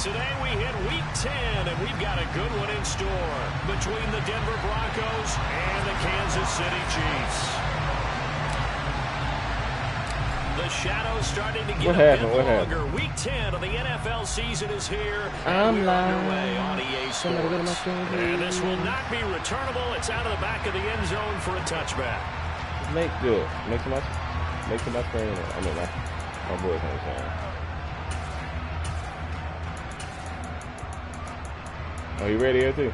Today we hit Week 10, and we've got a good one in store between the Denver Broncos and the Kansas City Chiefs. The shadow's starting to get a bit longer. Week 10 of the NFL season is here. I'm underway on EA Sports. And this will not be returnable. It's out of the back of the end zone for a touchback. Make good. Make some my screen. I mean, my boys understand. Are you ready here too?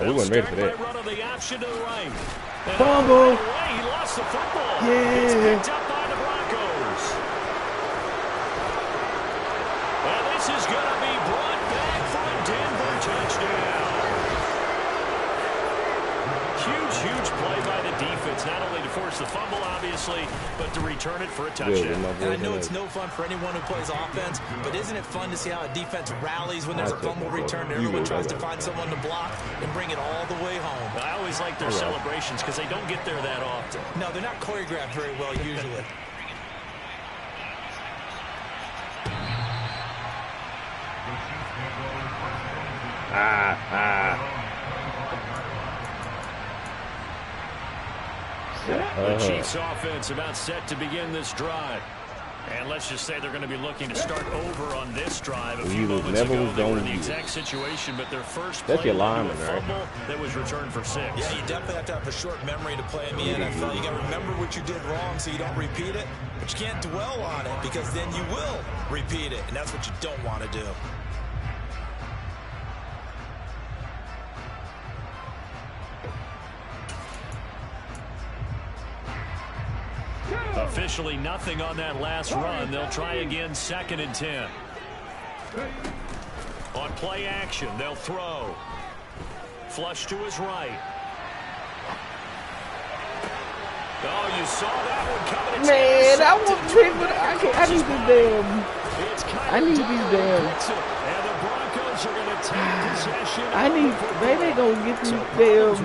Oh, we weren't ready for that. Fumble! He lost the football. Yeah. It's picked up by the Broncos. And this is going to be brought back for a Denver touchdown. Huge play by the defense, not only to force the fumble, obviously, but to return it for a touchdown. And I know it's no fun for anyone who plays offense, but isn't it fun to see how a defense rallies when there's a fumble return? Everyone tries to find someone to block and bring it all the way home. I always like their celebrations because they don't get there that often. No, they're not choreographed very well usually. The Chiefs offense about set to begin this drive. And let's just say they're going to be looking to start over on this drive. A few moments ago, they were in the exact situation, but their first play led to a fumble that was returned for 6. Yeah, you definitely have to have a short memory to play in the NFL. You got to remember what you did wrong so you don't repeat it, but you can't dwell on it because then you will repeat it, and that's what you don't want to do. Officially nothing on that last run. They'll try again, 2nd and 10. On play action, they'll throw. Flush to his right. Oh, you saw that one coming. Man, I want to pick, but I need this damn. I need these damn. And the Broncos are going to take possession. They gonna get these damn.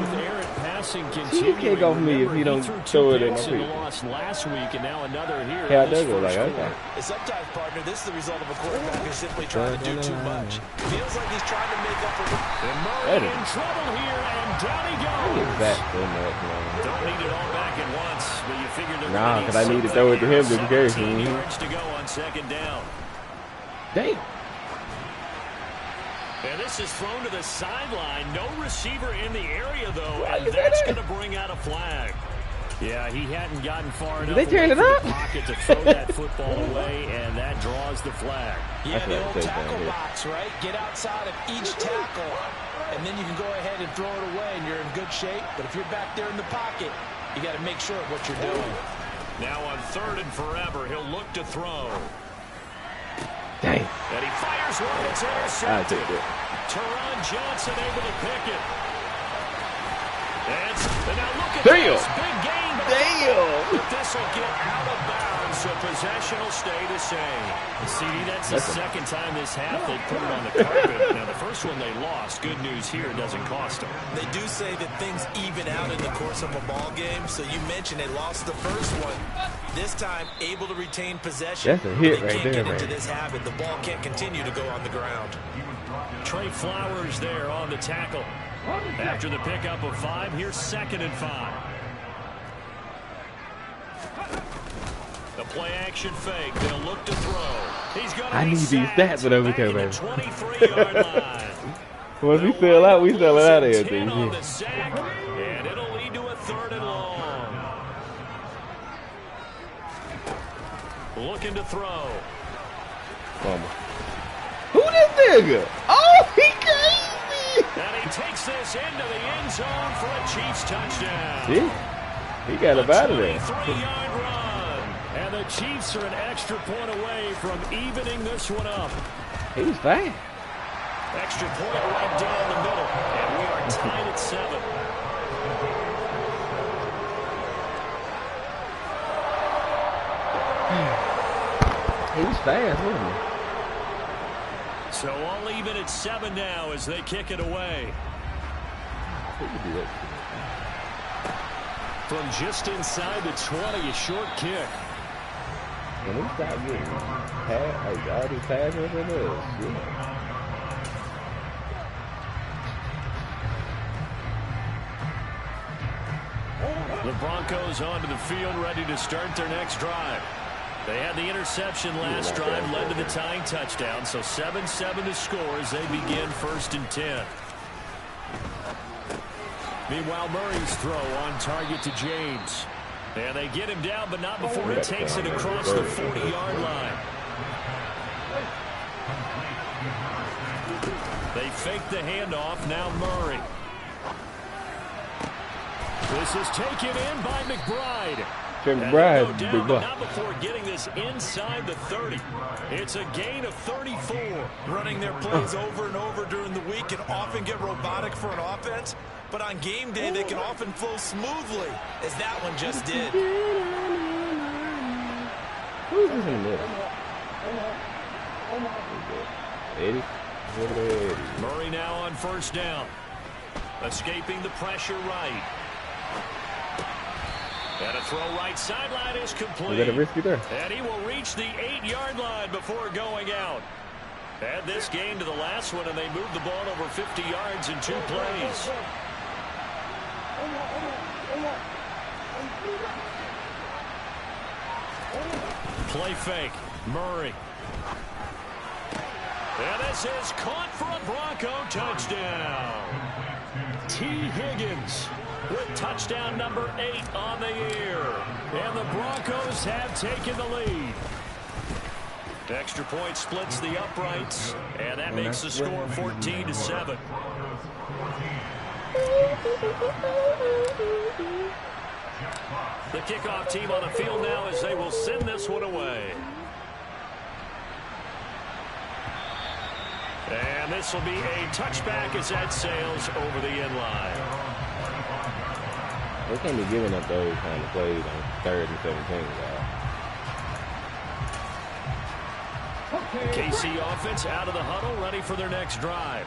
You can't go for me if you don't throw it in my feet. Last week and now another here. Yeah, it does look like okay. Sometimes, partner, this is the result of a quarterback who's simply trying to do too much. Feels like he's trying to make up for it. And Murray in trouble here, and down he goes. Don't need it all back at once, but you figured they're going to need because I need to throw it to him to carry. 10 yards to go on 2nd down. Dang. And this is thrown to the sideline. No receiver in the area, though, and that's going to bring out a flag. Yeah, he hadn't gotten far enough away from the pocket to throw that football away, and that draws the flag. Yeah, the old tackle box, right? Get outside of each tackle, and then you can go ahead and throw it away, and you're in good shape. But if you're back there in the pocket, you got to make sure of what you're doing. Now on 3rd and forever, he'll look to throw. Dang. And he fires one that's intercepted. Teron Johnson able to pick it. And now look at this big game. Damn. But this will get out of bounds, so possession will stay the same. CD, that's the second time this half they put it on the carpet. Now the first one they lost. Good news here, it doesn't cost them. They do say that things even out in the course of a ball game. So you mentioned they lost the first one. This time, able to retain possession. That's a hit right there, man. Get into this habit. The ball can't continue to go on the ground. Trey Flowers there on the tackle. After the pickup of 5, here's 2nd and 5. The play action fake. They'll look to throw. He's going to I need these stats when I become baby. 23-yard line. Once we sell out, we sell it out of here. On the sack, and it'll lead to a 3rd and long. Looking to throw. Who this nigga? Oh, he crazy! And he takes this into the end zone for a Chiefs touchdown. See? He got up out of there. 23-yard run. And the Chiefs are an extra point away from evening this one up. He was fast. Extra point right down the middle. And we are tied at 7. He was fast, wasn't he? So all even at 7 now as they kick it away. From just inside the 20, a short kick. When we start getting all these passes in us, The Broncos onto the field, ready to start their next drive. They had the interception last drive, led to the tying touchdown, so 7-7 to score as they begin 1st and 10. Meanwhile, Murray's throw on target to James. And they get him down, but not before he takes it across the 40-yard line. They fake the handoff, now Murray. This is taken in by McBride. McBride, down, but not before getting this inside the 30. It's a gain of 34. Running their plays over and over during the week can often get robotic for an offense, but on game day they can often flow smoothly, as that one just did. Who's this in the middle? Eddie? Murray now on 1st down. Escaping the pressure right. And a throw right sideline is complete. We got a risky there. And he will reach the 8-yard line before going out. Add this game to the last one, and they moved the ball over 50 yards in 2 plays. Play fake. Murray. And this is caught for a Bronco touchdown. T. Higgins with touchdown number 8 on the year. And the Broncos have taken the lead. The extra point splits the uprights, and that makes the score 14-7. The kickoff team on the field now as they will send this one away. And this will be a touchback as that sails over the end line. They can't be giving up those kind of plays on 3rd and 17, The KC offense out of the huddle, ready for their next drive.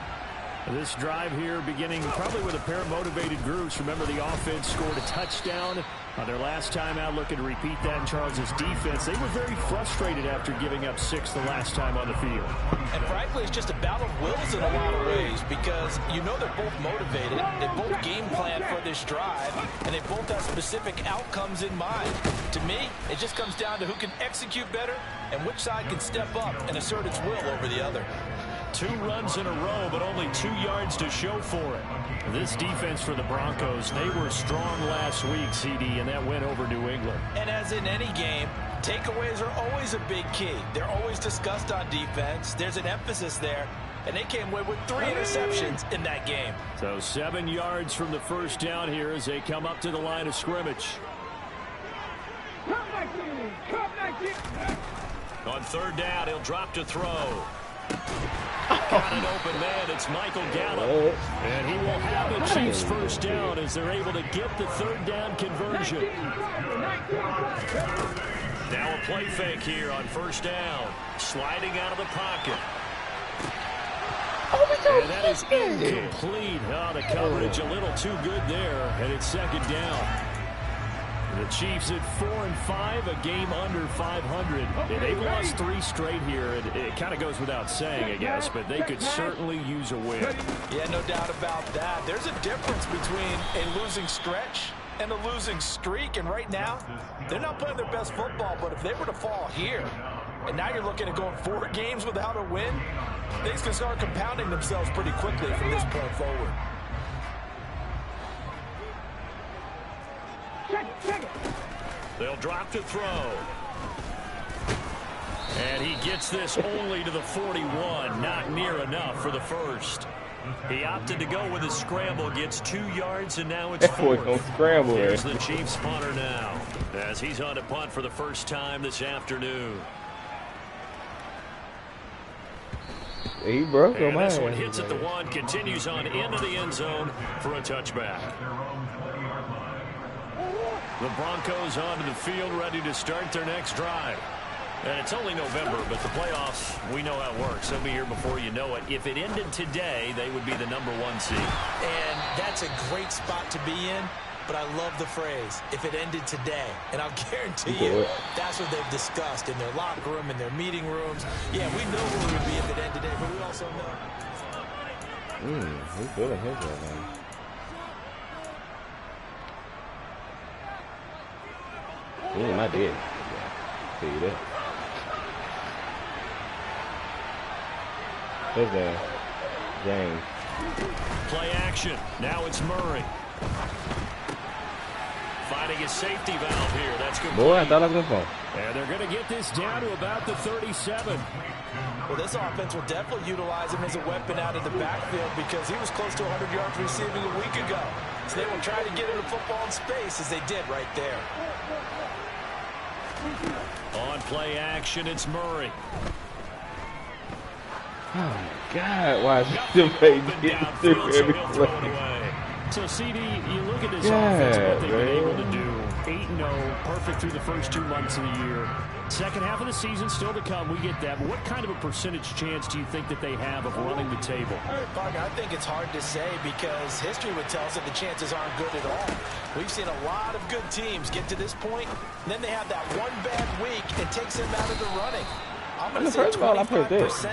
This drive here beginning probably with a pair of motivated groups. Remember, the offense scored a touchdown on their last time out, looking to repeat that in Charles's defense. They were very frustrated after giving up 6 the last time on the field. And frankly, it's just a battle of wills in a lot of ways, because you know they're both motivated, they both game plan for this drive, and they both have specific outcomes in mind. To me, it just comes down to who can execute better and which side can step up and assert its will over the other. 2 runs in a row, but only 2 yards to show for it. This defense for the Broncos, they were strong last week, CD, and that went over New England. And as in any game, takeaways are always a big key. They're always discussed on defense. There's an emphasis there, and they came away with 3 interceptions in that game. So 7 yards from the first down here as they come up to the line of scrimmage. On 3rd down, he'll drop to throw. Got an open man. It's Michael Gallup. And he will have the Chiefs first down as they're able to get the 3rd down conversion. Now a play fake here on 1st down. Sliding out of the pocket. And that is incomplete. Oh, the coverage a little too good there. And it's 2nd down. The Chiefs at 4-5, a game under 500. And they've lost 3 straight here. It kind of goes without saying, I guess, but they could certainly use a win. Yeah, no doubt about that. There's a difference between a losing stretch and a losing streak. And right now, they're not playing their best football. But if they were to fall here, and now you're looking at going 4 games without a win, things can start compounding themselves pretty quickly from this point forward. They'll drop to throw. And he gets this only to the 41. Not near enough for the first. He opted to go with a scramble, gets 2 yards, and now it's 4th. Scramble. Here's the Chiefs punter now as he's on a punt for the first time this afternoon. He broke him. And this one hits at the 1, continues on into the end zone for a touchback. The Broncos onto the field, ready to start their next drive. And it's only November, but the playoffs, we know how it works. They'll be here before you know it. If it ended today, they would be the #1 seed. And that's a great spot to be in, but I love the phrase, if it ended today. And I'll guarantee you, that's what they've discussed in their locker room, in their meeting rooms. Yeah, we know where we would be if it ended today, but we also know. He's feeling his right now. He ain't my dad. Yeah, tell you that. There's that. James. Play action. Now it's Murray. Finding a safety valve here. That's good. Boy, I thought I was going to fall. And they're going to get this down to about the 37. Well, this offense will definitely utilize him as a weapon out of the backfield because he was close to 100 yards receiving a week ago. So they will try to get him the football in space as they did right there. On play action, it's Murray. Oh, my God. Why is still getting through every play? So, CD, you look at this offense, what they've been able to do. 8-0, perfect through the first 2 months of the year. Second half of the season still to come. We get that. But what kind of a percentage chance do you think that they have of running the table? Parker, I think it's hard to say because history would tell us that the chances aren't good at all. We've seen a lot of good teams get to this point, and then they have that one bad week and takes them out of the running. I'm going to say 25%,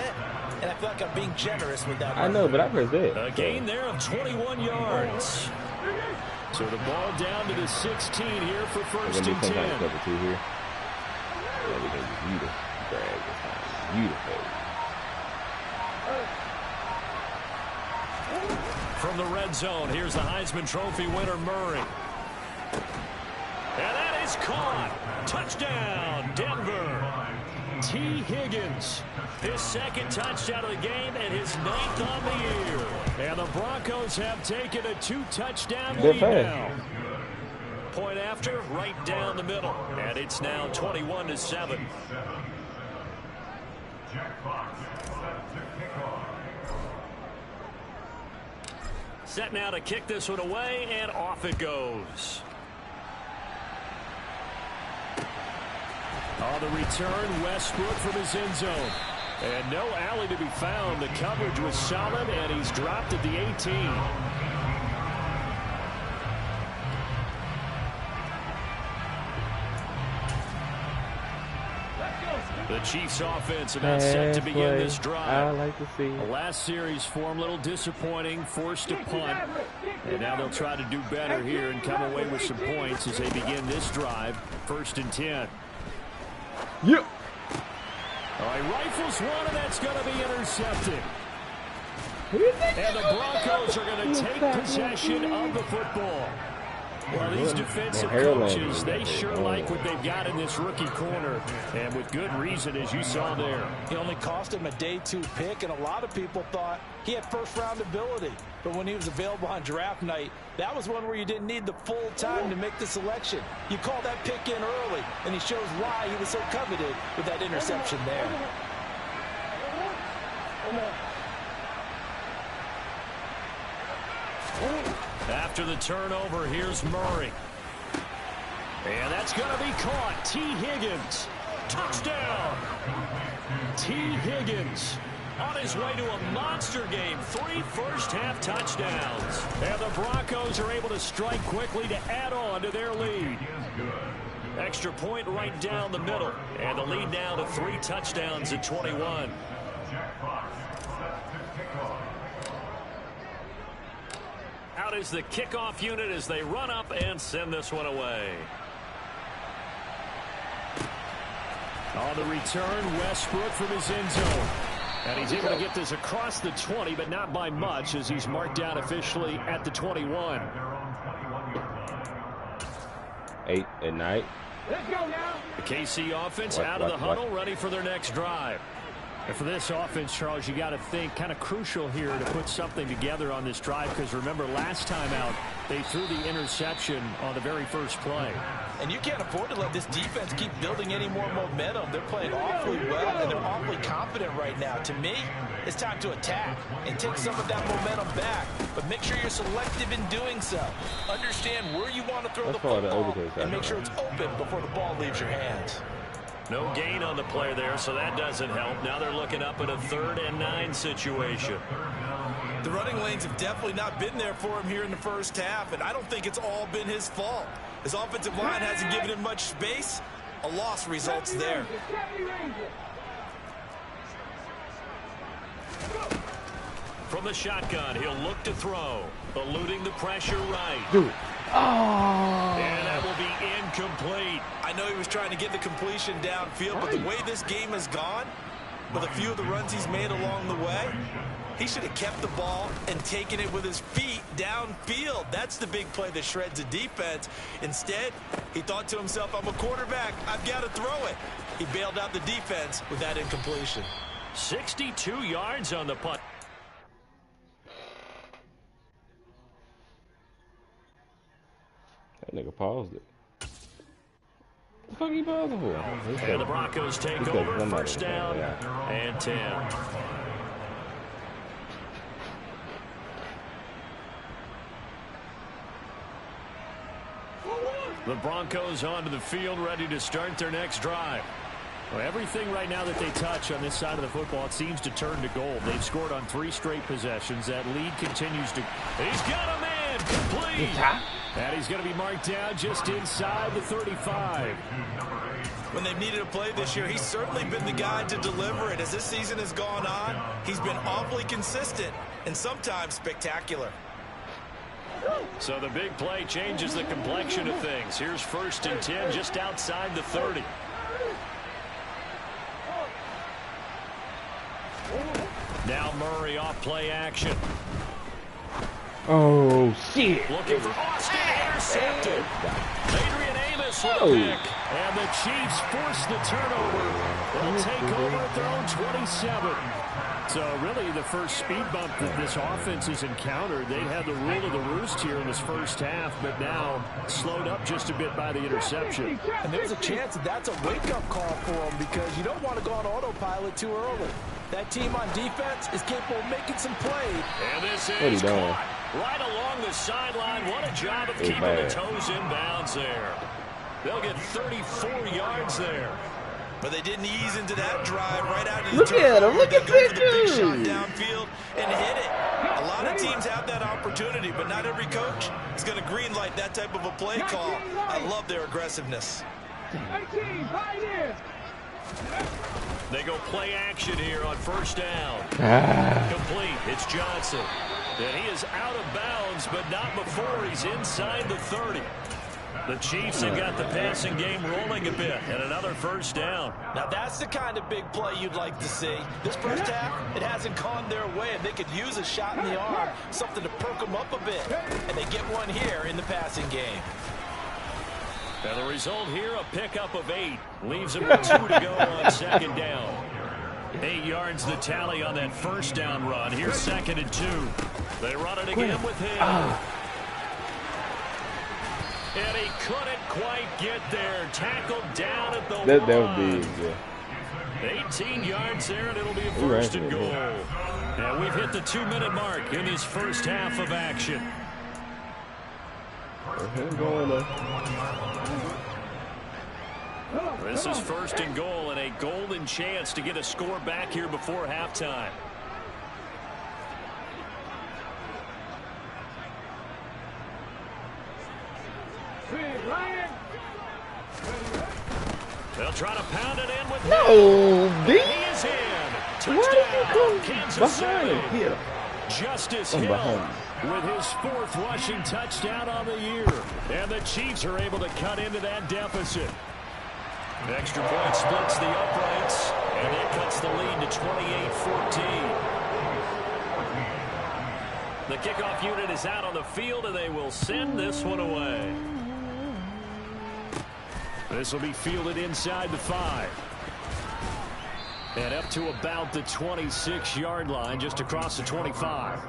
and I feel like I'm being generous with that. I know, but I've heard that. A gain there of 21 yards. So the ball down to the 16 here for first and 10. Here. Yeah, we're going to use you to drag this time. Beautiful. From the red zone, here's the Heisman Trophy winner, Murray. And that is caught. Touchdown, Denver. T. Higgins, his second touchdown of the game and his 9th on the year. And the Broncos have taken a 2-touchdown lead now. Point after, right down the middle. And it's now 21-7. Set now to kick this one away, and off it goes. On the return, Westbrook from his end zone. And no alley to be found. The coverage was solid, and he's dropped at the 18. The Chiefs offense about set to begin this drive. I like to see. The last series form a little disappointing, forced a punt. And now they'll try to do better here and come away with some points as they begin this drive. First and 10. Yep. All right, rifles one, and that's going to be intercepted. And the Broncos are going to take possession of the football. Well, these defensive coaches, they sure like what they've got in this rookie corner. And with good reason, as you saw there. He only cost him a day 2 pick, and a lot of people thought he had first-round ability. But when he was available on draft night, that was one where you didn't need the full time to make the selection. You call that pick in early, and he shows why he was so coveted with that interception there. After the turnover, here's Murray. And that's going to be caught. T. Higgins. Touchdown. T. Higgins on his way to a monster game. 3 first-half touchdowns. And the Broncos are able to strike quickly to add on to their lead. Extra point right down the middle. And the lead now to 3 touchdowns at 21. Out is the kickoff unit as they run up and send this one away. On the return, Westbrook from his end zone. And he's able to get this across the 20, but not by much as he's marked down officially at the 21. 8 at night. Let's go now. The KC offense out of the huddle, ready for their next drive. And for this offense, Charles, you got to think kind of crucial here to put something together on this drive because remember last time out they threw the interception on the very first play. And you can't afford to let this defense keep building any more momentum. They're playing awfully well and they're awfully confident right now. To me, it's time to attack and take some of that momentum back. But make sure you're selective in doing so. Understand where you want to throw the football and make sure it's open before the ball leaves your hands. No gain on the play there, so that doesn't help. Now they're looking up at a 3rd and 9 situation. The running lanes have definitely not been there for him here in the first half, and I don't think it's all been his fault. His offensive line hasn't given him much space. A loss results there. From the shotgun, he'll look to throw. Eluding the pressure right. Dude. Oh. And that will be incomplete. I know he was trying to get the completion downfield, but the way this game has gone, with a few of the runs he's made along the way, he should have kept the ball and taken it with his feet downfield. That's the big play that shreds a defense. Instead, he thought to himself, I'm a quarterback, I've got to throw it. He bailed out the defense with that incompletion. 62 yards on the punt. That nigga paused it. What the fuck he pausing for? And the Broncos take over, 1st down and 10. The Broncos onto the field, ready to start their next drive. Well, everything right now that they touch on this side of the football, it seems to turn to gold. They've scored on 3 straight possessions. That lead continues to... He's got a man complete. And he's going to be marked down just inside the 35. When they've needed a play this year, he's certainly been the guy to deliver it. As this season has gone on, he's been awfully consistent and sometimes spectacular. So the big play changes the complexion of things. Here's 1st and 10 just outside the 30. Now Murray off play action. Oh, shit. Looking for Austin, intercepted. Adrian Amos with a pick. And the Chiefs force the turnover. They'll take over at their own 27. So really the first speed bump that this offense has encountered, they had the rule of the roost here in this first half, but now slowed up just a bit by the interception. And there's a chance that that's a wake-up call for them because you don't want to go on autopilot too early. That team on defense is capable of making some plays. And this is caught right along the sideline. What a job of keeping the toes in bounds there. They'll get 34 yards there. But they didn't ease into that drive right out of the Look at him. Look at that big shot downfield and hit it. A lot of teams have that opportunity, but not every coach is going to greenlight that type of a play call. I love their aggressiveness. They go play action here on 1st down. Complete. It's Johnson. And he is out of bounds, but not before he's inside the 30. The Chiefs have got the passing game rolling a bit, and another 1st down. Now that's the kind of big play you'd like to see. This first half, it hasn't gone their way, and they could use a shot in the arm, something to perk them up a bit. And they get one here in the passing game. And the result here, a pickup of 8. Leaves them with 2 to go on 2nd down. 8 yards the tally on that 1st down run. Here's 2nd and 2. They run it again with him. And he couldn't quite get there. Tackled down at the 1. That would be, yeah. 18 yards there, and it'll be a 1st and goal. And we've hit the 2-minute mark in this first half of action. This is 1st and goal, and a golden chance to get a score back here before halftime. They'll try to pound it in with him. He is in. Touchdown, Kansas City. Here. Justice Hill with his 4th rushing touchdown on the year. And the Chiefs are able to cut into that deficit. Extra point splits the uprights, and it cuts the lead to 28-14. The kickoff unit is out on the field, and they will send this one away. This will be fielded inside the 5. And up to about the 26-yard line, just across the 25.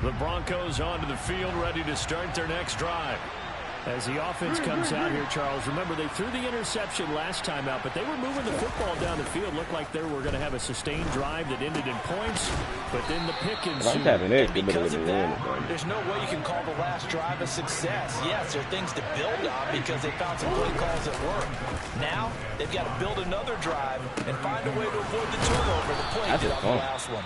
The Broncos onto the field, ready to start their next drive. As the offense comes out here, Charles, remember they threw the interception last time out, but they were moving the football down the field. Looked like they were going to have a sustained drive that ended in points, but then the pick ensued. Because of that, there's no way you can call the last drive a success. Yes, there are things to build on because they found some play calls that work. Now, they've got to build another drive and find a way to avoid the turnover the play did on the last one.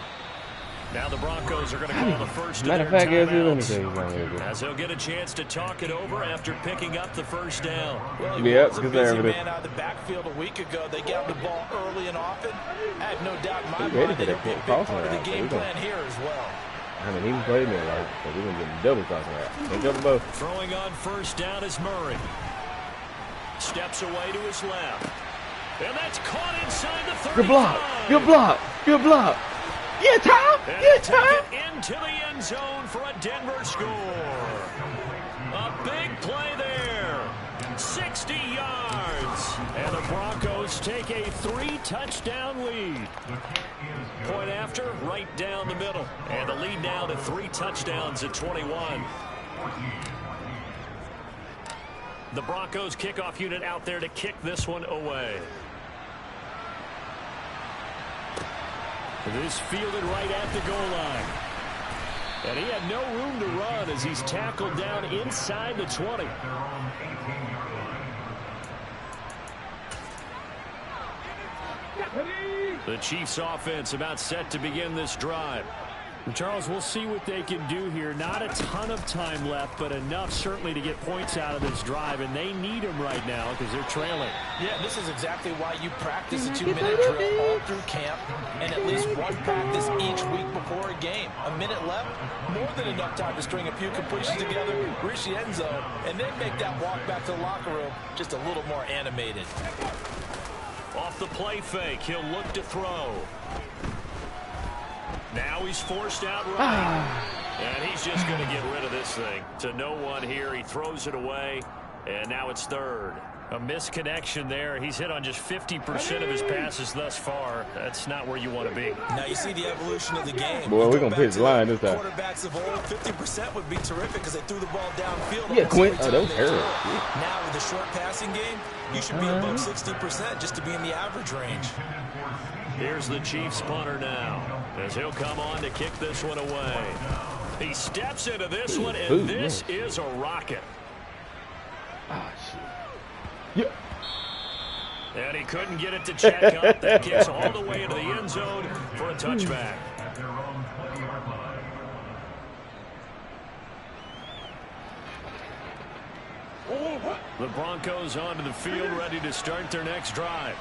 Now the Broncos are going to call the first of their timeouts, as he'll get a chance to talk it over after picking up the first down. Well, he was a busy man out of the backfield a week ago. They got the ball early and often. I have no doubt in my mind that he'll be a big part of the game plan here as well. I mean, he can play me like, so we're going to get double crossing out. They double both. Throwing on first down is Murray. Steps away to his left. And that's caught inside the 35. Good block. Good block. Good block. Yeah, Tom. Yeah, Tom. Into the end zone for a Denver score. A big play there. 60 yards. And the Broncos take a 3-touchdown lead. Point after, right down the middle. And the lead now to 3 touchdowns at 21. The Broncos kickoff unit out there to kick this one away. This fielded right at the goal line. And he had no room to run as he's tackled down inside the 20. The Chiefs offense about set to begin this drive. Charles, we'll see what they can do here. Not a ton of time left, but enough certainly to get points out of this drive, and they need them right now because they're trailing. Yeah, this is exactly why you practice a 2-minute drill all through camp and at least one practice each week before a game. A minute left, more than enough time to string a few completions together, reach the end zone, and then make that walk back to the locker room just a little more animated. Off the play fake, he'll look to throw. Now he's forced out right. And he's just going to get rid of this thing. To no one here. He throws it away. And now it's third. A misconnection there. He's hit on just 50% of his passes thus far. That's not where you want to be. Now you see the evolution of the game. Boy, we're going to pitch the line this time. Quarterbacks of old, 50% would be terrific because they threw the ball downfield. Yeah, Quint. Oh, that was terrible. Now with the short passing game, you should be above 60% just to be in the average range. Here's the Chiefs punter now, as he'll come on to kick this one away. He steps into this one, and this is a rocket. Ah, shit. Yeah. And he couldn't get it to check up. That kicks all the way into the end zone for a touchback. The Broncos onto the field, ready to start their next drive.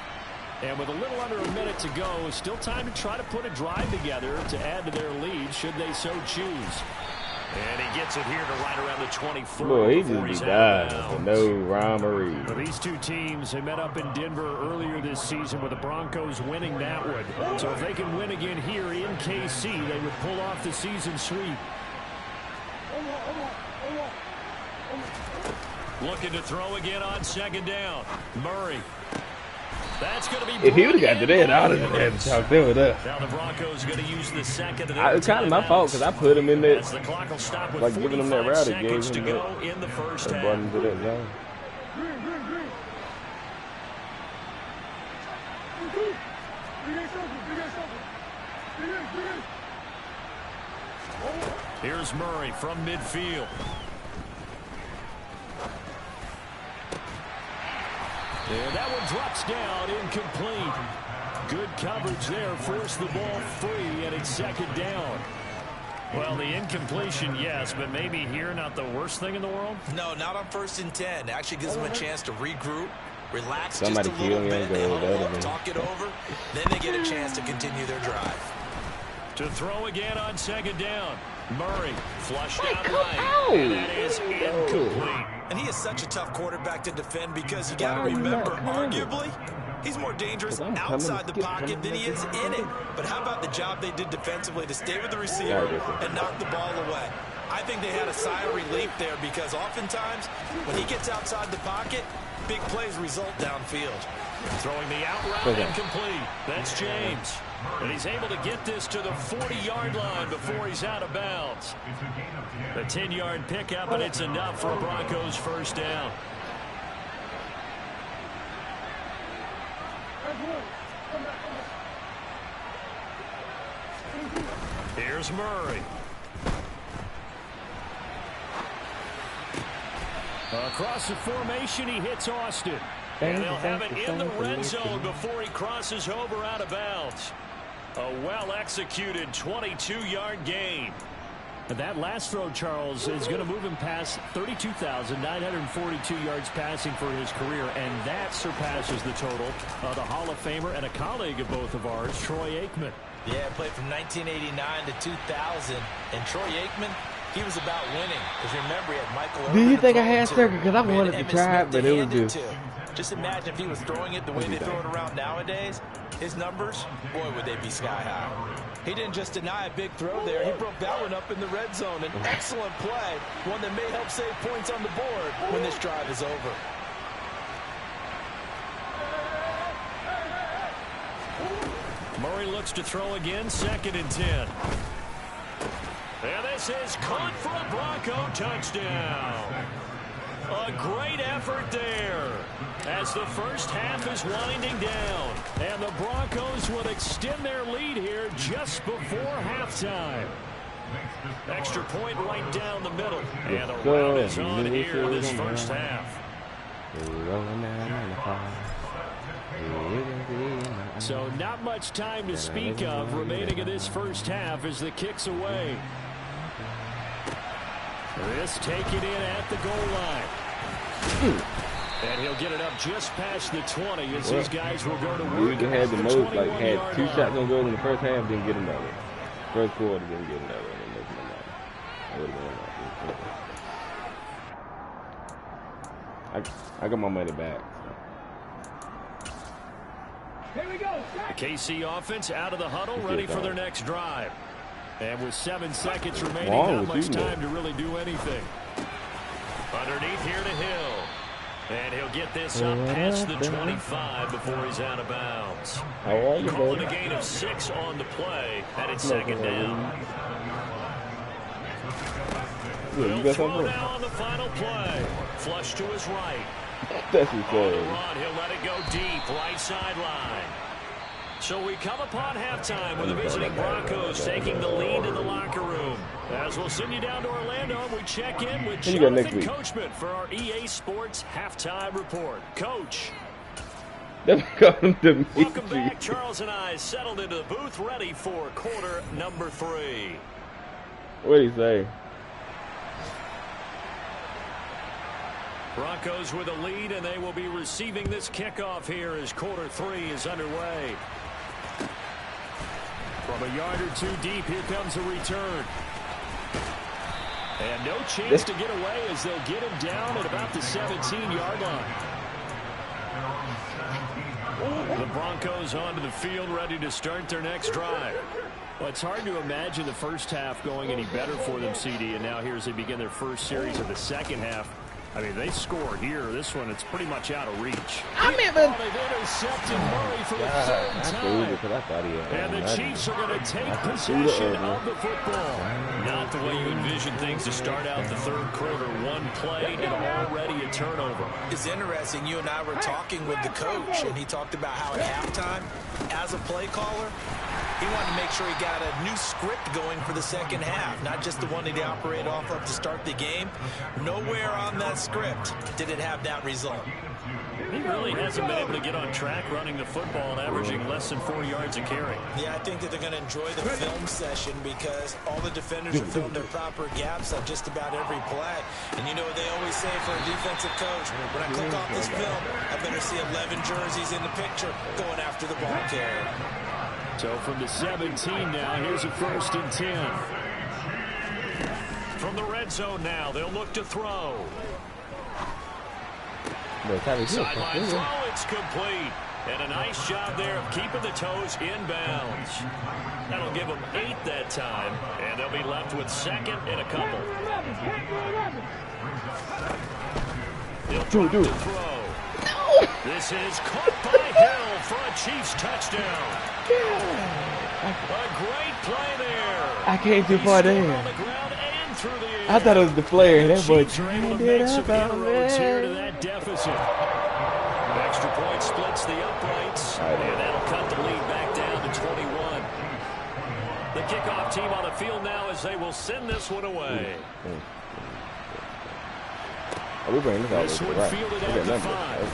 And with a little under a minute to go, still time to try to put a drive together to add to their lead should they so choose. And he gets it here to right around the 24. Boy, he just died. No rhyme or reason. Well, these two teams, they met up in Denver earlier this season with the Broncos winning that one. So if they can win again here in KC, they would pull off the season sweep. Looking to throw again on second down. Murray. That's going to be. If he would have got to that, I would have had to talk them with that. Now the Broncos are going to use the second. It's kind of my fault because I put him in there, the clock will stop with like giving him that route. It gave him to go in the first half. Brought him to that zone. Here's Murray from midfield. And that one drops down, incomplete. Good coverage there, forced the ball free, and it's second down. Well, the incompletion, yes, but maybe here not the worst thing in the world? No, not on 1st and 10. It actually gives them a chance to regroup, relax Somebody just a little bit, they huddle up, go. talk it over, then they get a chance to continue their drive. To throw again on second down. Murray flushed out right, and that is incomplete. And he is such a tough quarterback to defend because you got to remember, arguably, He's more dangerous outside the pocket than he is in it. But how about the job they did defensively to stay with the receiver and knock the ball away? I think they had a sigh of relief there because oftentimes when he gets outside the pocket, big plays result downfield. Throwing the out route incomplete. That's James. And he's able to get this to the 40-yard line before he's out of bounds. A 10-yard pickup, and it's enough for a Broncos first down. Here's Murray. Across the formation, he hits Austin. And they'll have it in the red zone before he crosses over out of bounds. A well-executed 22-yard gain. And that last throw, Charles, is going to move him past 32,942 yards passing for his career, and that surpasses the total of the Hall of Famer and a colleague of both of ours, Troy Aikman. Yeah, played from 1989 to 2000, and Troy Aikman, he was about winning. Because remember, he had Michael Irvin. Do you think I had circuit? Because I wanted to try it, but it was just imagine if he was throwing it the way they throw it around nowadays. His numbers, boy, would they be sky high. He didn't just deny a big throw there. He broke that one up in the red zone. An excellent play, one that may help save points on the board when this drive is over. Murray looks to throw again, 2nd and 10. And this is caught for a Bronco touchdown. A great effort there as the first half is winding down. And the Broncos will extend their lead here just before halftime. Extra point right down the middle. And the round is on here this first half. So not much time to speak of remaining in this first half as the kick's away. This taken in at the goal line. And he'll get it up just past the 20 as these guys will go to work. We had the most, like, had 2 shots on goal in the first half, didn't get another. First quarter, didn't get another. I got my money back. Here we go. The KC offense out of the huddle, ready for their next drive. And with 7 seconds remaining, not much time to really do anything. Underneath here to Hill. And he'll get this up past the 25 before he's out of bounds. Calling a gain of 6 on the play, and it's 2nd down. He'll throw now on the final play. Flush to his right. That's insane. He'll let it go deep, right sideline. So we come upon halftime with the visiting Broncos taking the lead in the locker room. As we'll send you down to Orlando, we check in with Jonathan Coachman for our EA Sports Halftime Report. Coach. Welcome back. Charles and I settled into the booth ready for quarter number 3. What did he say? Broncos with a lead, and they will be receiving this kickoff here as quarter 3 is underway. From a yard or 2 deep, here comes a return. And no chance to get away as they'll get him down at about the 17-yard line. The Broncos onto the field, ready to start their next drive. Well, it's hard to imagine the first half going any better for them, CD, and now here as they begin their first series of the second half. I mean, they score here. This one, it's pretty much out of reach. They've intercepted Murray for the 3rd time. And the Chiefs are going to take possession of the football. Not the way you envision things to start out the 3rd quarter. One play and already a turnover. It's interesting. You and I were talking with the coach, and he talked about how at halftime, as a play caller, he wanted to make sure he got a new script going for the second half, not just the one that he operated off of to start the game. Nowhere on that script did it have that result. He really hasn't been able to get on track running the football and averaging less than 4 yards a carry. Yeah, I think that they're going to enjoy the film session because all the defenders have filmed their proper gaps on just about every play. And you know what they always say for a defensive coach, when I click off this film, I better see 11 jerseys in the picture going after the ball carrier. So from the 17 now, here's a 1st and 10. From the red zone now, they'll look to throw. Sideline throw, it's complete. And a nice job there of keeping the toes inbounds. That'll give them 8 that time, and they'll be left with 2nd and a couple. They'll drop to throw. No. This is caught by Hill for a Chiefs touchdown. A great play there. I came too far there. I thought it was the flare. That boy turned it up out here to that deficit. Extra point splits the uprights, and that'll cut the lead back down to 21. The kickoff team on the field now as they will send this one away. We bring this one right. fielded at the 5.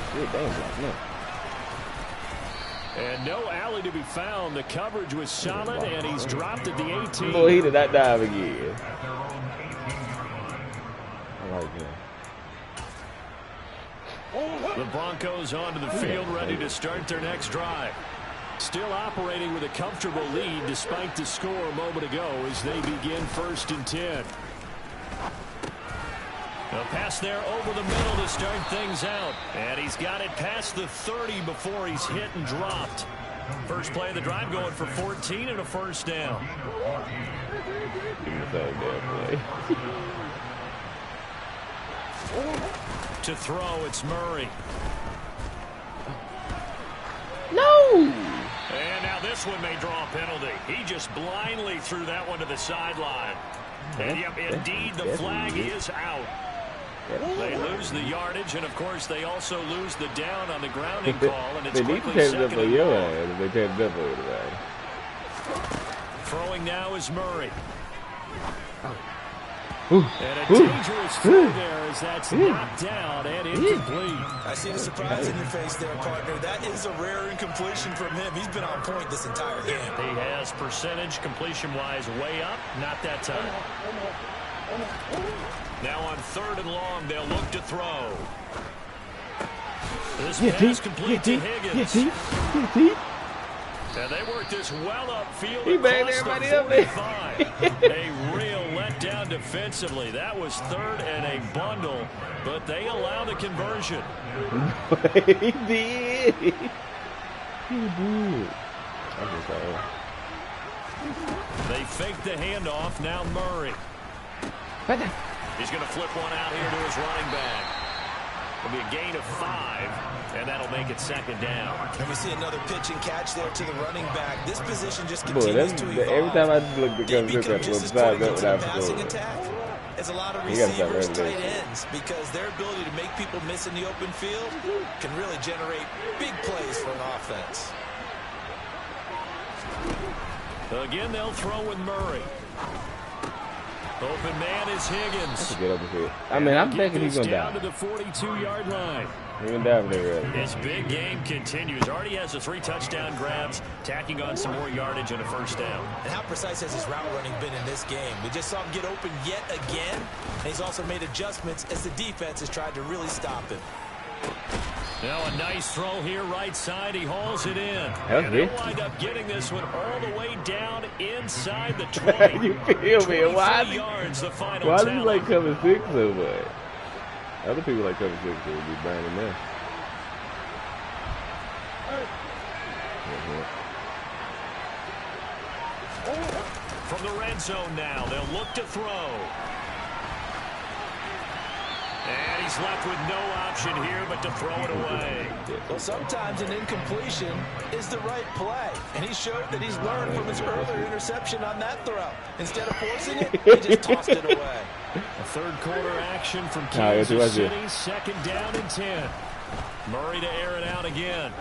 And no alley to be found. The coverage was solid, and he's dropped at the 18. Boy, he did not dive again. I like that. The Broncos onto the field, ready to start their next drive. Still operating with a comfortable lead despite the score a moment ago as they begin 1st and 10. A pass there over the middle to start things out. And he's got it past the 30 before he's hit and dropped. First play of the drive going for 14 and a first down. To throw, it's Murray. No! And now this one may draw a penalty. He just blindly threw that one to the sideline. And yep, indeed, the flag is out. They lose the yardage, and of course, they also lose the down on the grounding call, and it's quickly 2nd and long. Throwing now is Murray. And a dangerous throw there as that's knocked down and incomplete. I see the surprise in your face there, partner. That is a rare incompletion from him. He's been on point this entire game. He has percentage completion-wise way up. Not that time. Now on 3rd and long, they'll look to throw. This pass complete to Higgins. And they work this well upfield. He banged everybody up there. A real letdown defensively. That was 3rd and a bundle, but they allow the conversion. He did. He did. They fake the handoff. Now Murray. He's going to flip one out here to his running back. It'll be a gain of 5, and that'll make it 2nd down. And we see another pitch and catch there to the running back. This position just continues to evolve. Every time I look at the just as important to the passing attack as a lot of receivers, tight ends, because their ability to make people miss in the open field can really generate big plays for an offense. Again, they'll throw with Murray. Open man is Higgins. That's a good open field. I mean, I'm thinking he's going to die. Down to the 42-yard line. He's going to die there. His big game continues. Already has the 3 touchdown grabs, tacking on some more yardage and a first down. And how precise has his route running been in this game? We just saw him get open yet again. And he's also made adjustments as the defense has tried to really stop him. Now a nice throw here right side. He hauls it in. And he'll wind up getting this one all the way down inside the 20. You feel me? Why yards, the final why do you like cover 6 so much? Other people like cover 6 so would be burning there. From the red zone now, they'll look to throw. And he's left with no option here but to throw it away. Well, sometimes an incompletion is the right play. And he showed that he's learned from his earlier interception on that throw. Instead of forcing it, he just tossed it away. A third quarter action from Kansas City. 2nd down and 10. Murray to air it out again.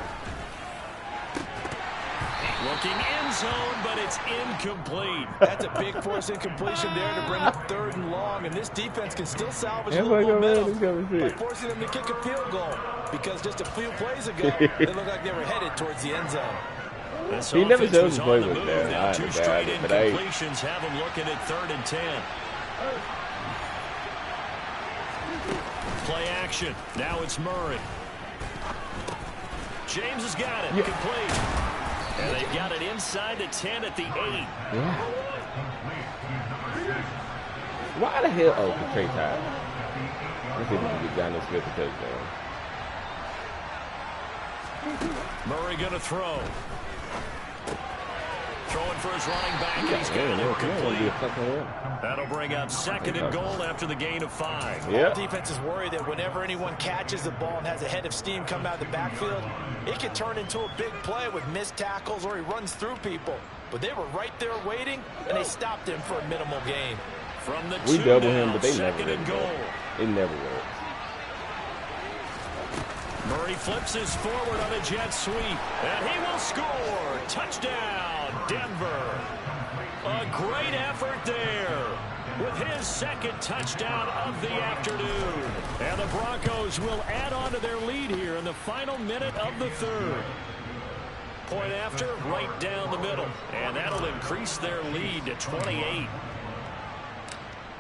Looking end zone, but it's incomplete. That's a big force incompletion there to bring up 3rd and long, and this defense can still salvage a little momentum by forcing them to kick a field goal, because just a few plays ago, they looked like they were headed towards the end zone. He never shows him play with that. Now 2 straight incompletions have him looking at 3rd and 10. Play action. Now it's Murray. James has got it. Complete. And they've got it inside the 10 at the 8. Yeah. Why the hell? Oh, the Trey Tyler. Let's see if we can get Daniel Smith a touchdown. Murray going to throw. Throwing for his running back, and he's got it complete. That'll bring up 2nd and goal after the gain of 5. Yep. All defenses worry that whenever anyone catches the ball and has a head of steam come out of the backfield, it can turn into a big play with missed tackles or he runs through people. But they were right there waiting, and they stopped him for a minimal gain. From the we double him, but they 2nd never and goal. It never works. Murray flips his forward on a jet sweep, and he will score. Touchdown, Denver. A great effort there with his 2nd touchdown of the afternoon. And the Broncos will add on to their lead here in the final minute of the 3rd. Point after, right down the middle. And that'll increase their lead to 28.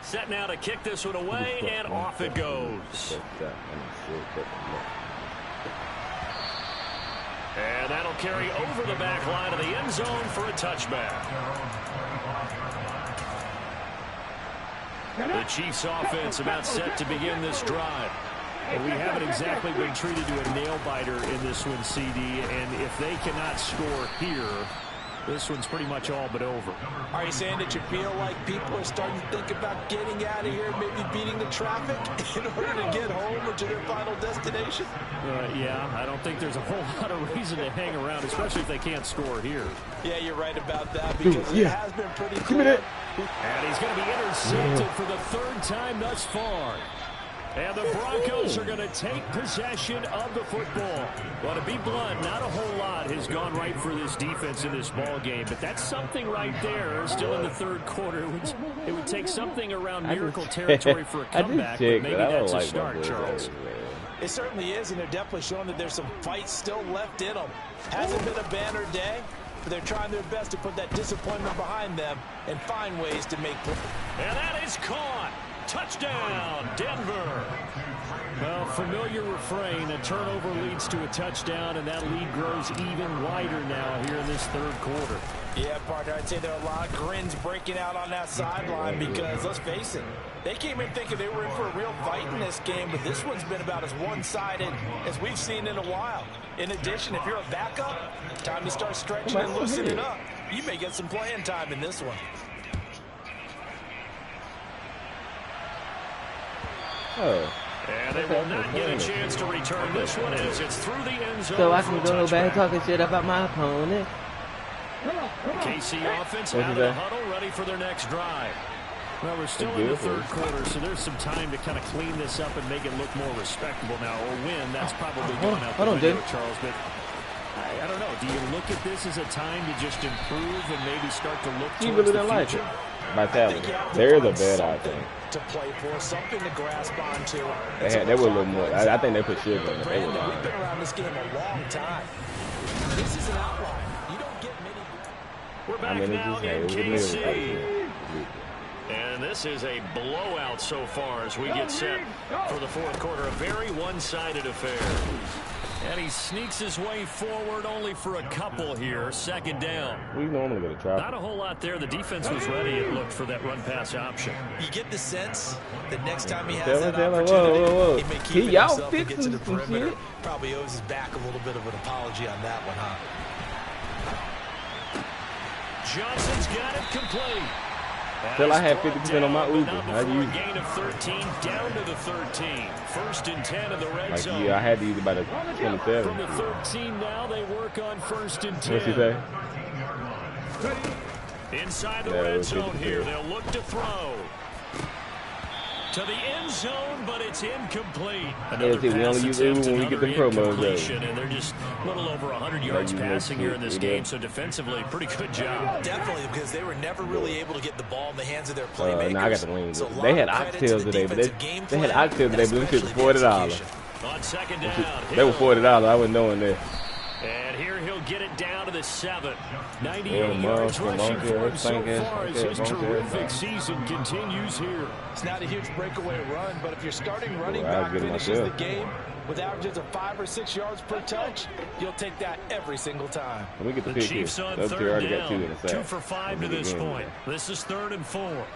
Set now to kick this one away, and off it goes. And that'll carry over the back line of the end zone for a touchback. The Chiefs offense about set to begin this drive. And we haven't exactly been treated to a nail-biter in this one, CD. And if they cannot score here, this one's pretty much all but over. Are you saying that you feel like people are starting to think about getting out of here, maybe beating the traffic in order to get home or to their final destination? Yeah, I don't think there's a whole lot of reason to hang around, especially if they can't score here. Yeah, you're right about that because it has been pretty clear. And he's going to be intercepted for the 3rd time thus far. And the Broncos are going to take possession of the football. Well, to be blunt, not a whole lot has gone right for this defense in this ball game, but that's something right there. Still in the 3rd quarter, it would take something around miracle territory for a comeback, but maybe that's a start, Charles. It certainly is, and they're definitely showing that there's some fight still left in them. Hasn't been a banner day, but they're trying their best to put that disappointment behind them and find ways to make plays. And that is caught. Touchdown, Denver. Well, familiar refrain. A turnover leads to a touchdown, and that lead grows even wider now here in this 3rd quarter. Yeah, partner, I'd say there are a lot of grins breaking out on that sideline because, let's face it, they came in thinking they were in for a real fight in this game, but this one's been about as one-sided as we've seen in a while. In addition, if you're a backup, time to start stretching and loosening up. You may get some playing time in this one. And they will not get a chance to return this one as it's through the end zone. So I can go back talking shit about my opponent. KC offense out of the huddle, ready for their next drive. Well, we're still in the 3rd quarter, so there's some time to kind of clean this up and make it look more respectable now. Or win, that's probably going out the window, Charles. But I don't know. Do you look at this as a time to just improve and maybe start to look towards the future? Vitality. There's a bad, I think. To play for, something to grasp onto. They were a little more. I think they put sugar in it. They were We've been around this game a long time. This is an outline. You don't get many. We're back now in KC. And this is a blowout so far as we get set for the 4th quarter. A very one-sided affair. And he sneaks his way forward only for a couple here. 2nd down. We normally get a try. Not a whole lot there. The defense was ready, it looked, for that run-pass option. You get the sense that next time he has that opportunity, he may keep it himself and get to the perimeter. Probably owes his back a little bit of an apology on that one, huh? Johnson's got it complete. Till I had 50% on my Uber. I used a gain of 13 down to the 13. 1st and 10 in the red zone. Yeah, I had to use it by the 27. From the 13 now, they work on 1st and 10. What's he say? Inside the red zone here, they'll look to throw. To the end zone, but it's incomplete. Another we only use Uber when we get the promos. And they're just a little over 100 yards passing here in this game, so defensively, pretty good job. Definitely, because they were never really able to get the ball in the hands of their playmakers. I got the wings. So they had oxtails today, but they had oxtails today, but them shit was $40. On 2nd down, they were $40. I wasn't knowing that. And here he'll get it down to the 7. 98 yards rushing for him so far as his terrific season continues here. It's not a huge breakaway run, but if your starting running back finishes the game with averages of 5 or 6 yards per touch, you'll take that every single time. Let me get the Chiefs on 3rd down. 2 for 5 to this point. This is 3rd and 4.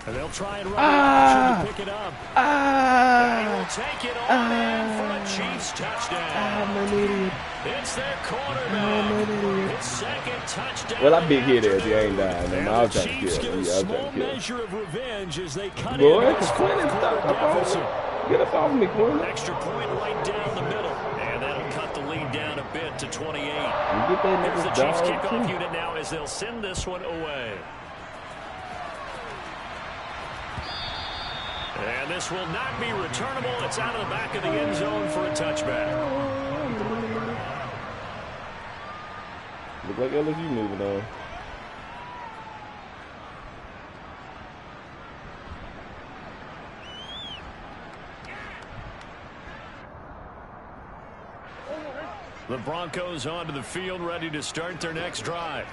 And they'll try and run the option to pick it up. They will take it on in for a Chiefs touchdown. I'm an idiot. It's their quarterback. His second touchdown. Well, I big hit it. You ain't dying. And I was the trying to Chiefs kill get him. a Yeah, I was small trying to kill him. measure of revenge as they cut Boy, in it's this Quinn and stuff up on deficit. Get up off me, Quinn. Extra point right down the middle. And that'll cut the lead down a bit to 28. You get that Here's the nigga's Chiefs dog, kickoff too. unit now as they'll send this one away. And this will not be returnable. It's out of the back of the end zone for a touchback. Look like LSU moving on. The Broncos onto the field, ready to start their next drive.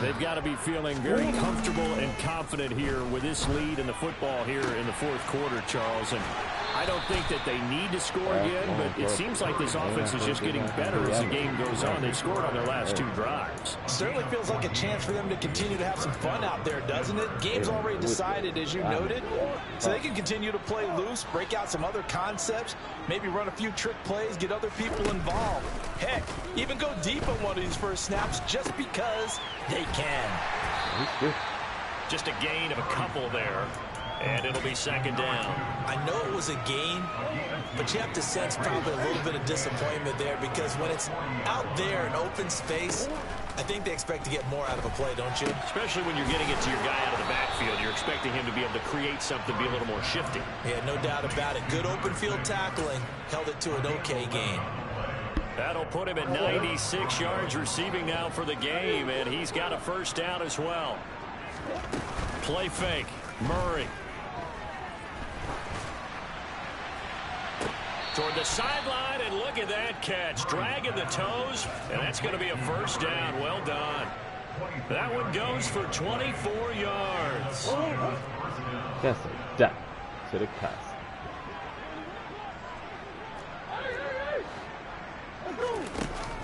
They've got to be feeling very comfortable and confident here with this lead in the football here in the fourth quarter, Charles. And I don't think that they need to score again, but it seems like this offense is just getting better as the game goes on. They've scored on their last two drives. Certainly feels like a chance for them to continue to have some fun out there, doesn't it? Game's already decided, as you noted, so they can continue to play loose, break out some other concepts, maybe run a few trick plays, get other people involved. Heck, even go deep on one of these first snaps just because they can. Just a gain of a couple there. And it'll be second down. I know it was a gain, but you have to sense probably a little bit of disappointment there because when it's out there in open space, I think they expect to get more out of a play, don't you? Especially when you're getting it to your guy out of the backfield. You're expecting him to be able to create something, be a little more shifty. Yeah, no doubt about it. Good open field tackling. Held it to an okay gain. That'll put him at 96 yards receiving now for the game, and he's got a first down as well. Play fake. Murray. Toward the sideline, and look at that catch. Dragging the toes, and that's going to be a first down. Well done. That one goes for 24 yards. That's a duck to the cuss.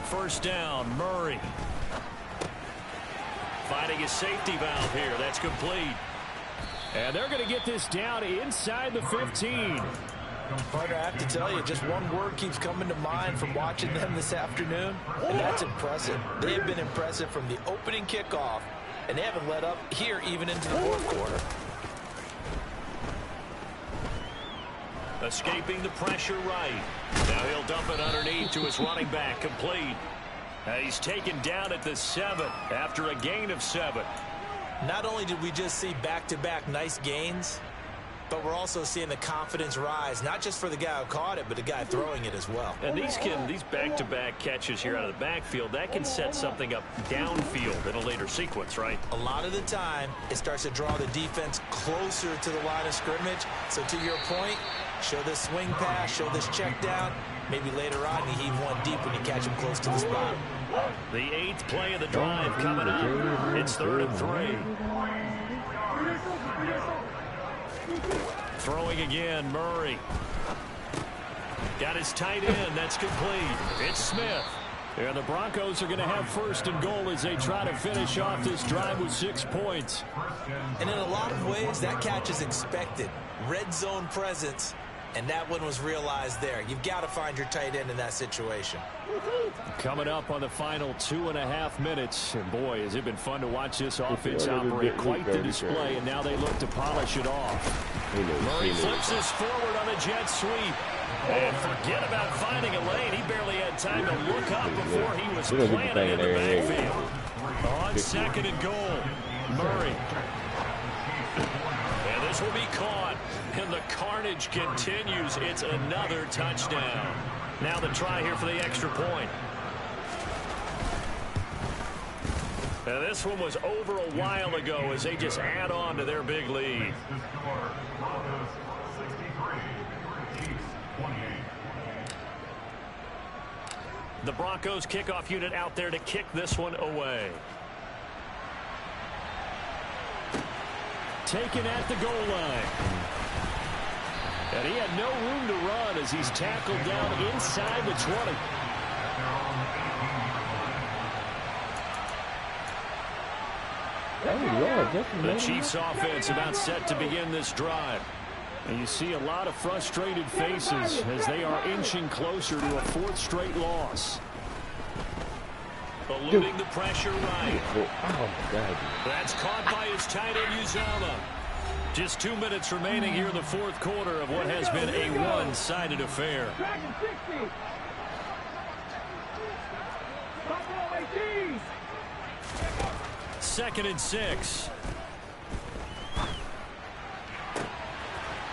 First down, Murray. Finding his safety valve here. That's complete. And they're going to get this down inside the 15. Partner, I have to tell you, just one word keeps coming to mind from watching them this afternoon, and that's impressive. They have been impressive from the opening kickoff, and they haven't let up here even into the fourth quarter. Escaping the pressure right. Now he'll dump it underneath to his running back. Complete. He's taken down at the 7 after a gain of 7. Not only did we just see back-to-back nice gains, but we're also seeing the confidence rise, not just for the guy who caught it, but the guy throwing it as well. And these back-to-back catches here out of the backfield, that can set something up downfield in a later sequence, right? A lot of the time, it starts to draw the defense closer to the line of scrimmage. So to your point, show this swing pass, show this check down. Maybe later on you heave one deep when you catch him close to the spot. The 8th play of the drive coming up. It's 3rd and 3. Throwing again, Murray. Got his tight end. That's complete. It's Smith. And the Broncos are going to have first and goal as they try to finish off this drive with 6 points. And in a lot of ways, that catch is expected. Red zone presence. And that one was realized there. You've got to find your tight end in that situation. Coming up on the final 2.5 minutes. And boy, has it been fun to watch this offense operate. Quite the display, and now they look to polish it off. Murray flips this forward on a jet sweep. And forget about finding a lane. He barely had time to look up before he was planted in the backfield. On 2nd and goal, Murray. And this will be caught. And the carnage continues. It's another touchdown. Now the try here for the extra point. Now this one was over a while ago as they just add on to their big lead. The Broncos kickoff unit out there to kick this one away. Taken at the goal line. And he had no room to run as he's tackled down inside the 20. The Chiefs offense about set to begin this drive. And you see a lot of frustrated faces as they are inching closer to a fourth straight loss. Eluding the pressure right. Oh, my God. That's caught by his tight end, Uzomah. Just 2 minutes remaining here in the fourth quarter of what has been a one-sided affair. Second and 6.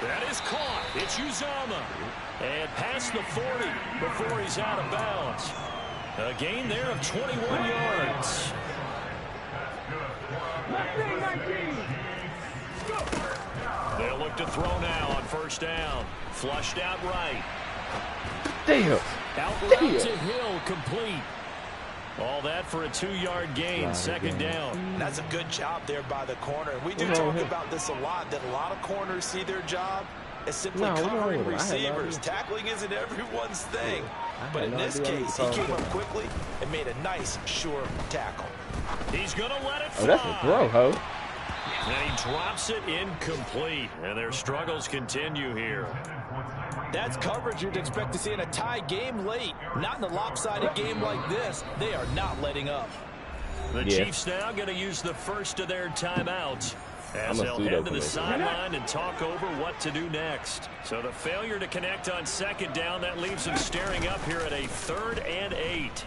That is caught. It's Uzomah. And past the 40 before he's out of bounds. A gain there of 21 yards. They'll look to throw now on first down. Flushed out right. Damn. Out route to Hill, complete. All that for a 2-yard gain, second down. That's a good job there by the corner. We do talk about this a lot, that a lot of corners see their job as simply covering receivers. Tackling isn't everyone's thing. But in this case, he came up quickly and made a nice, sure tackle. He's going to let it fly. Oh, that's a throw, ho. And he drops it incomplete. And their struggles continue here. That's coverage you'd expect to see in a tie game late. Not in a lopsided game like this. They are not letting up. The Chiefs now going to use the first of their timeouts as they'll head to the sideline and talk over what to do next. So the failure to connect on second down, that leaves them staring up here at a 3rd and 8.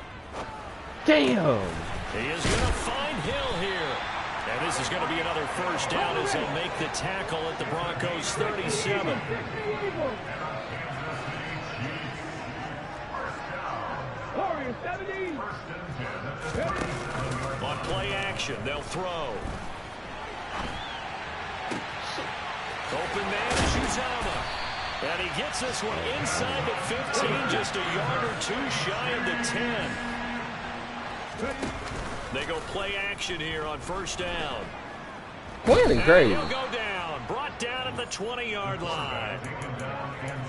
Damn. He is going to find Hill here. And this is going to be another first down as they'll make the tackle at the Broncos' 37. On play action, they'll throw. Open man is Uzomah. And he gets this one inside the 15, just a yard or two shy of the 10. They go play action here on first down. Clearly crazy. He'll go down, brought down at the 20-yard line.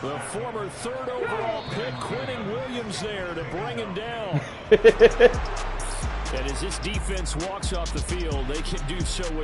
The former 3rd overall pick, Quinnen Williams there to bring him down. And as this defense walks off the field, they can do so with